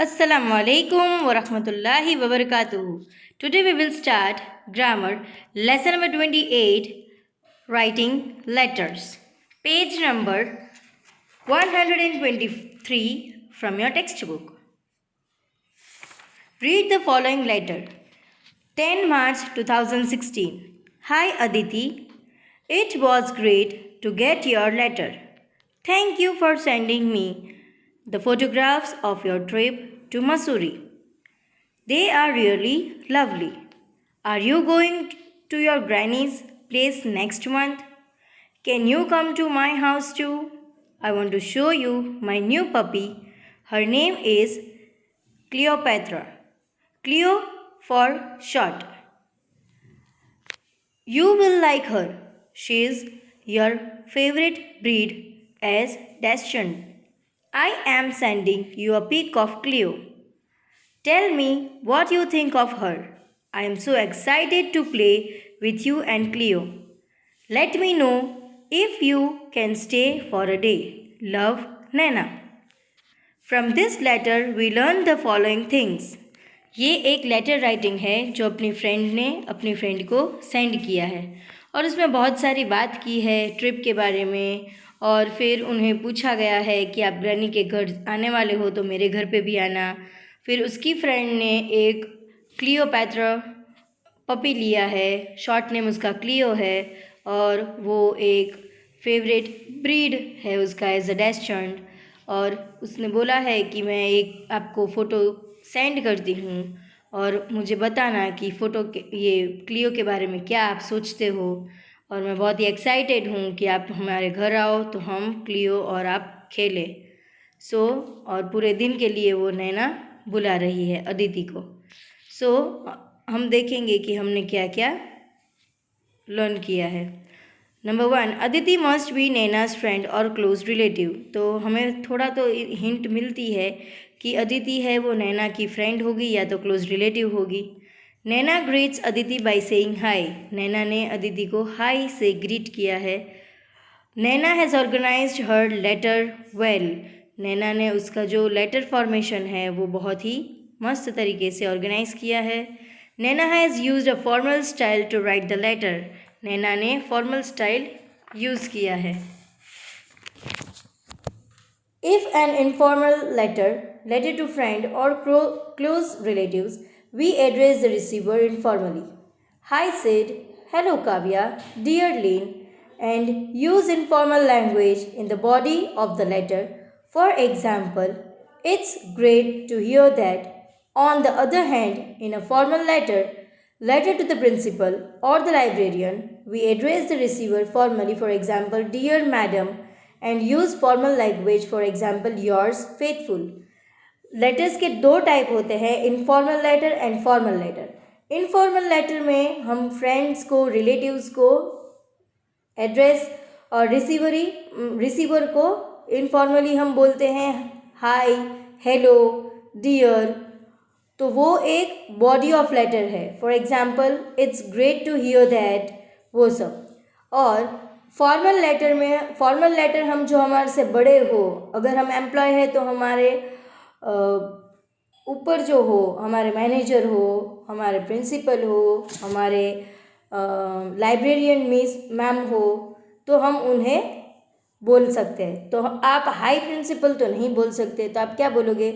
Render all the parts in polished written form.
Assalamu alaikum wa rahmatullahi wa barakatuh. Today we will start grammar lesson number 28, writing letters. Page number 123 from your textbook. Read the following letter. 10 March 2016. Hi Aditi. It was great to get your letter. Thank you for sending me the photographs of your trip to Missouri. They are really lovely. Are you going to your granny's place next month? Can you come to my house too? I want to show you my new puppy. Her name is Cleopatra. Cleo for short. You will like her. She is your favorite breed as Dachshund. I am sending you a pic of Cleo. Tell me what you think of her. I am so excited to play with you and Cleo. Let me know if you can stay for a day. Love, Nana. From this letter we learn the following things. ये एक letter writing है जो अपनी friend ने अपनी friend को send किया है और उसमें बहुत सारी बात की है ट्रिप के बारे में और फिर उन्हें पूछा गया है कि आप ग्रैनी के घर आने वाले हो तो मेरे घर पे भी आना। फिर उसकी फ्रेंड ने एक क्लियोपैत्रा पपी लिया है, शॉर्ट नेम उसका क्लियो है और वो एक फेवरेट ब्रीड है उसका एज अ डैशचर्न। और उसने बोला है कि मैं एक आपको फ़ोटो सेंड करती हूँ और मुझे बताना कि फ़ोटो के ये क्लियो के बारे में क्या आप सोचते हो और मैं बहुत ही एक्साइटेड हूँ कि आप हमारे घर आओ तो हम क्लियो और आप खेलें। और पूरे दिन के लिए वो नैना बुला रही है अदिति को। हम देखेंगे कि हमने क्या क्या लर्न किया है। Number 1, Aditi must be Naina's friend और क्लोज रिलेटिव। तो हमें थोड़ा तो हिंट मिलती है कि अदिति है वो नैना की फ्रेंड होगी या तो क्लोज रिलेटिव होगी। Naina greets Aditi by saying hi. Naina ने अदिति को हाय से ग्रीट किया है। Naina has organised her letter well. Naina ने उसका जो लेटर फॉर्मेशन है वो बहुत ही मस्त तरीके से ऑर्गेनाइज किया है। Naina has used a formal style to write the letter. Naina ने फॉर्मल स्टाइल यूज़ किया है। If an informal letter to friend or close relatives, we address the receiver informally. Hi Sid, hello Kavya, dear Lynn, and use informal language in the body of the letter. For example, it's great to hear that. On the other hand, in a formal letter to the principal or the librarian, we address the receiver formally, for example, dear madam, and use formal language, for example, yours faithful. Letters के दो type होते हैं, informal letter and formal letter. Informal letter में हम friends को, relatives को address और receiver को इनफॉर्मली हम बोलते हैं हाय, हेलो, डियर। तो वो एक बॉडी ऑफ लेटर है। For example, it's great to hear that, वो सब। और फॉर्मल लेटर हम जो हमारे से बड़े हो, अगर हम एम्प्लॉय है तो हमारे ऊपर जो हो, हमारे मैनेजर हो, हमारे प्रिंसिपल हो, हमारे लाइब्रेरियन मिस मैम हो, तो हम उन्हें बोल सकते हैं। तो आप हाई प्रिंसिपल तो नहीं बोल सकते, तो आप क्या बोलोगे?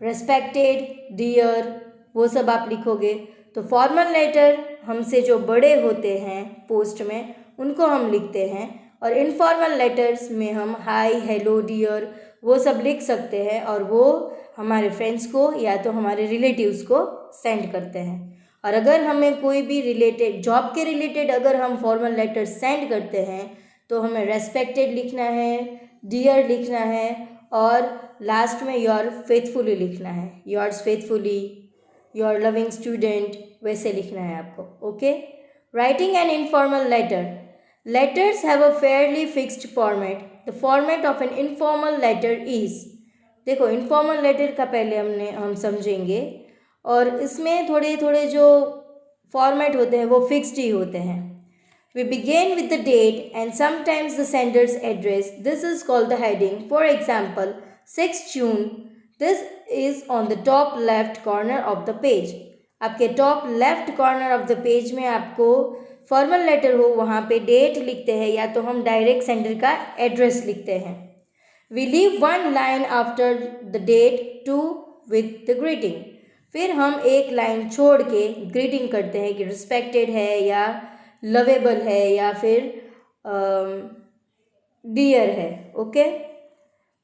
रेस्पेक्टेड, डियर, वो सब आप लिखोगे। तो फॉर्मल लेटर हमसे जो बड़े होते हैं पोस्ट में, उनको हम लिखते हैं। और इनफॉर्मल लेटर्स में हम हाय, हेलो, डियर वो सब लिख सकते हैं और वो हमारे फ्रेंड्स को या तो हमारे रिलेटिव्स को सेंड करते हैं। और अगर हमें कोई भी जॉब के रिलेटेड अगर हम फॉर्मल लेटर सेंड करते हैं तो हमें रेस्पेक्टेड लिखना है, डियर लिखना है और लास्ट में योर फेथफुली लिखना है। Yours faithfully, your loving student, वैसे लिखना है आपको। Okay. Writing an informal letter. Letters have a fairly fixed format. The format of an informal letter is. देखो, इनफॉर्मल लेटर का पहले हम समझेंगे और इसमें थोड़े थोड़े जो फॉर्मेट होते हैं वो फिक्स्ड ही होते हैं। We begin with the date and sometimes the sender's address. This is called the heading. For example, 6 June this is on the top left corner of the page. आपके top left corner of the page में आपको formal letter हो वहाँ पे date लिखते हैं या तो हम डायरेक्ट सेंडर का एड्रेस लिखते हैं। We leave one line after the date to with the greeting. फिर हम एक लाइन छोड़ के ग्रीटिंग करते हैं कि रिस्पेक्टेड है या लवेबल है या फिर डियर है। Okay,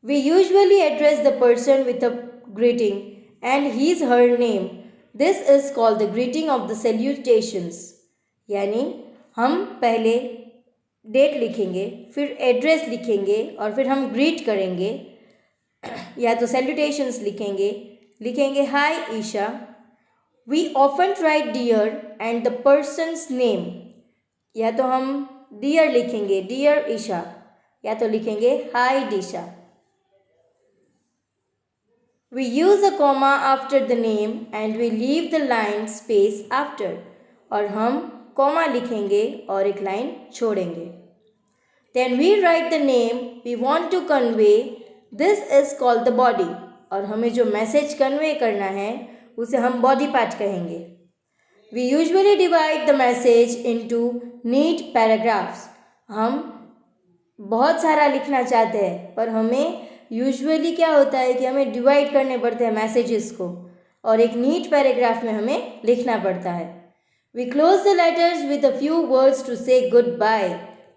we usually address the person with a greeting and his her name. This is called the greeting of the salutations. यानी हम पहले डेट लिखेंगे, फिर एड्रेस लिखेंगे और फिर हम ग्रीट करेंगे या तो सैल्यूटेशंस लिखेंगे hi Isha. We often write dear and the person's name. या तो हम डियर लिखेंगे डियर ईशा या तो लिखेंगे हाय दिशा। We use a comma after the name and we leave the line space after। और हम कॉमा लिखेंगे और एक लाइन छोड़ेंगे। Then we write the name we want to convey। This is called the body। और हमें जो मैसेज कन्वे करना है उसे हम बॉडी पार्ट कहेंगे। We usually divide the message into neat paragraphs। हम बहुत सारा लिखना चाहते हैं पर हमें यूजुअली क्या होता है कि हमें डिवाइड करने पड़ते हैं मैसेजेस को और एक नीट पैराग्राफ में हमें लिखना पड़ता है। We close the letters with a few words to say goodbye.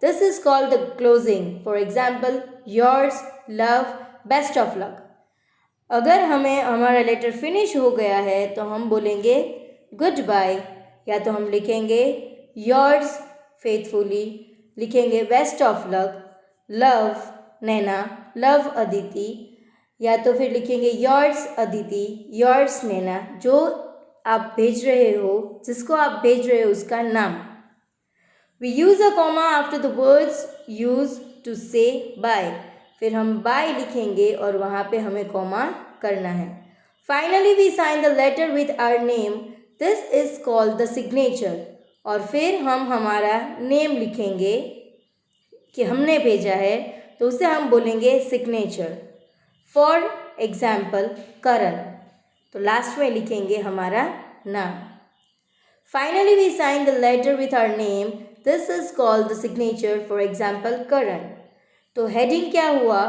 This is called the closing. For example yours love best of luck. अगर हमें हमारा लेटर फिनिश हो गया है तो हम बोलेंगे गुड बाय या तो हम लिखेंगे योर्स फेथफुली, लिखेंगे best of luck, love Naina, love Aditi या तो फिर लिखेंगे योर्स अदिति योर्स नैना। जो आप भेज रहे हो, जिसको आप भेज रहे हो उसका नाम। We use a comma after the words use to say bye. फिर हम बाय लिखेंगे और वहाँ पे हमें कॉमा करना है। Finally we sign the letter with our name. This is called the signature. और फिर हम हमारा नेम लिखेंगे कि हमने भेजा है तो उसे हम बोलेंगे सिग्नेचर। फॉर एग्जाम्पल करण, तो लास्ट में लिखेंगे हमारा नाम। Finally we sign the letter with our name. This is called the signature. For example Karan. तो हेडिंग क्या हुआ?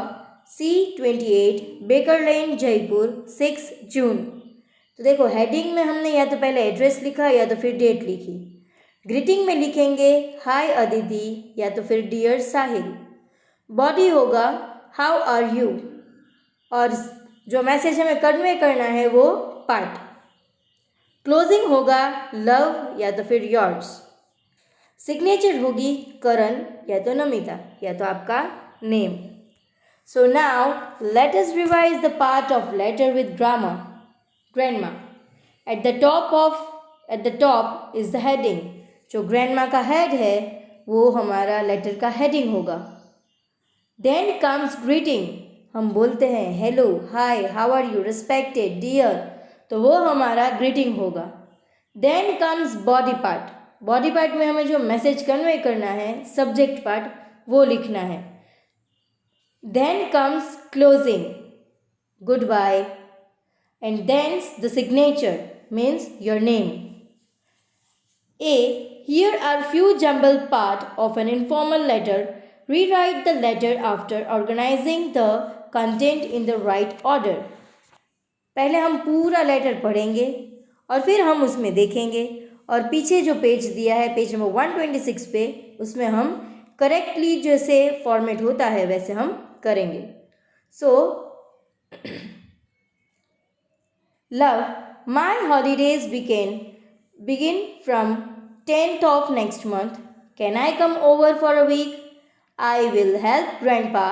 C28 बेकर लेन जयपुर 6 जून। तो देखो हेडिंग में हमने या तो पहले एड्रेस लिखा या तो फिर डेट लिखी। ग्रीटिंग में लिखेंगे हाय अदिति या तो फिर डियर साहिल। बॉडी होगा हाउ आर यू और जो मैसेज हमें कन्वे करना है वो पार्ट। क्लोजिंग होगा लव या तो फिर योर्स। सिग्नेचर होगी करण या तो नमिता या तो आपका name. So now let us revise the part of letter with grandma. At the top is the heading. जो ग्रैंडमा का हेड है वो हमारा लेटर का हेडिंग होगा। Then comes greeting. हम बोलते हैं hello hi how are you respected dear, तो वो हमारा ग्रीटिंग होगा। Then comes body part. Body part में हमें जो मैसेज कन्वे करना है सब्जेक्ट पार्ट वो लिखना है। Then comes closing good bye and then the signature means your name. Here are few jumbled part of an informal letter. Rewrite the letter after organizing the content in the right order. पहले हम पूरा letter पढ़ेंगे और फिर हम उसमें देखेंगे और पीछे जो पेज दिया है पेज नंबर 126 पे उसमें हम करेक्टली जैसे फॉर्मेट होता है वैसे हम करेंगे। So love my holidays begin from 10th of next month. Can I come over for a week? I will help Grandpa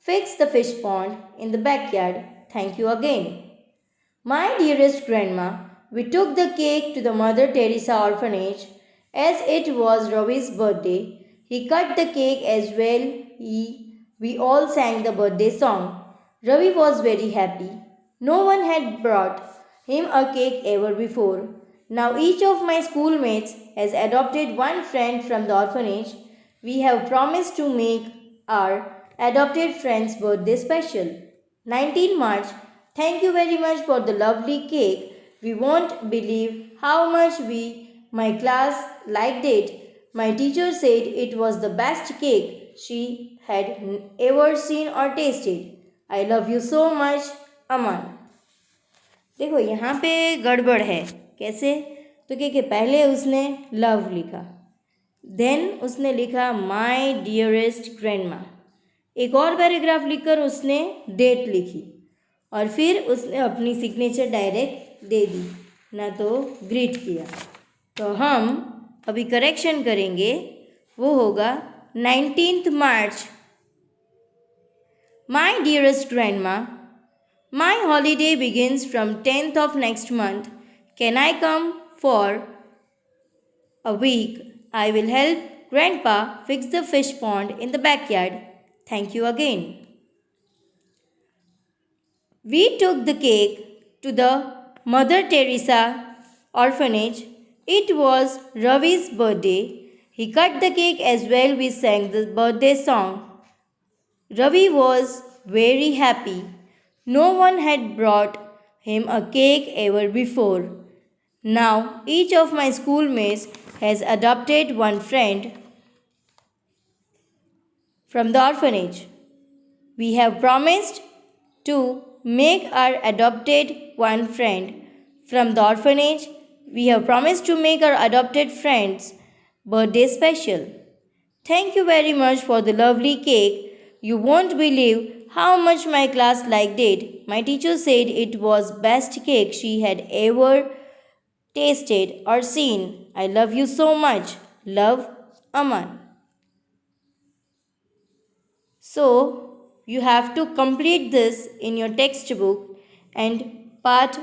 fix the fish pond in the backyard. Thank you again. My dearest Grandma, we took the cake to the Mother Teresa orphanage as it was Ravi's birthday. He cut the cake as well. We all sang the birthday song. Ravi was very happy. No one had brought him a cake ever before. Now each of my schoolmates has adopted one friend from the orphanage. We have promised to make our adopted friend's birthday special. 19 March Thank you very much for the lovely cake. We won't believe how much my class, liked it. My teacher said it was the best cake she had ever seen or tasted. I love you so much, Aman. देखो यहाँ पे गड़बड़ है कैसे तो क्या कि पहले उसने लव लिखा देन उसने लिखा माई डियरेस्ट ग्रैंडमा एक और पैराग्राफ लिखकर उसने डेट लिखी और फिर उसने अपनी सिग्नेचर डायरेक्ट दे दी ना तो ग्रीट किया तो हम अभी करेक्शन करेंगे वो होगा 19th March my dearest grandma My holiday begins from 10th of next month. Can I come for a week? I will help Grandpa fix the fish pond in the backyard. Thank you again. We took the cake to the Mother Teresa orphanage. It was Ravi's birthday. He cut the cake as well. We sang the birthday song. Ravi was very happy. No one had brought him a cake ever before. Now each of my schoolmates has adopted one friend from the orphanage. We have promised to make our adopted one friend from the orphanage. We have promised to make our adopted friend's birthday special. Thank you very much for the lovely cake. You won't believe how much my class liked it. My teacher said it was best cake she had ever tasted or seen. I love you so much. Love, Aman. So, you have to complete this in your textbook and part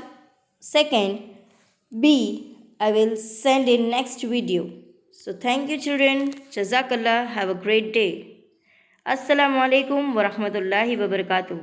second B I will send in next video. So, thank you children. Jazakallah. Have a great day. Assalamu alaikum wa rahmatullahi wa barakatuh.